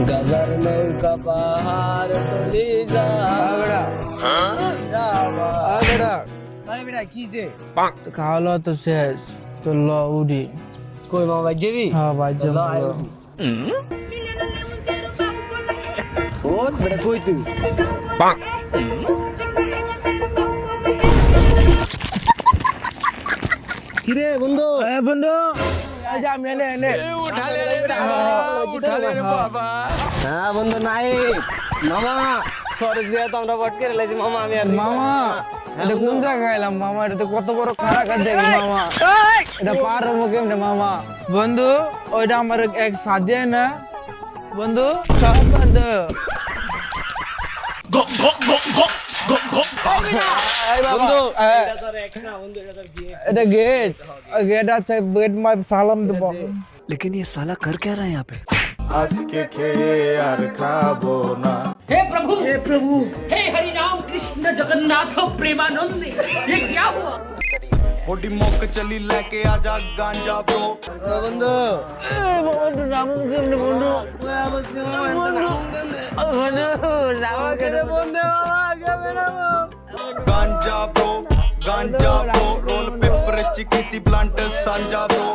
গাজার নৌকা পাহাড় তলি তো খাওয়ালো তো শেষ তো ল উডি কই মামা ভাই যাবি হ্যাঁ ভাই ল, আয় যাবো উঠি। ওর বেটা কই তুই কিরে বন্ধু বন্ধু এই যে আমি এনে এনে হ্যাঁ বন্ধু নাই মামা তোর যে তো আমরা বট করে লাইছি মামা আমি আর মামা এটা কোন জায়গায় এলাম মামা এটা তো কত বড় খারাপ কাজ দেখি মামা এটা পার হবো কেমনে মামা বন্ধু ওইটা আমার এক সাদিয়া না বন্ধু সব বন্ধু বন্ধু এটা তোর এক্সট্রা বন্ধু এটা তোর বিয়ে এটা গেট গেট আছে গেট মাই সালাম দেব लेकिन ये साला कर क्या रहा है यहाँ पे আজকে খেয়ে আর খাবো না हे प्रभु हे हरि राम कृष्ण जगन्नाथ प्रेमानंद ये क्या हुआ बॉडी मौक चली लेके आजा गांजा ब्रो বন্ধু বন্ধু নাম কেমনে বন্ধু বন্ধু নাম কেমনে বন্ধু गांजा ब्रो रोल पेपर चिकी थी ब्लंट सांजा ब्रो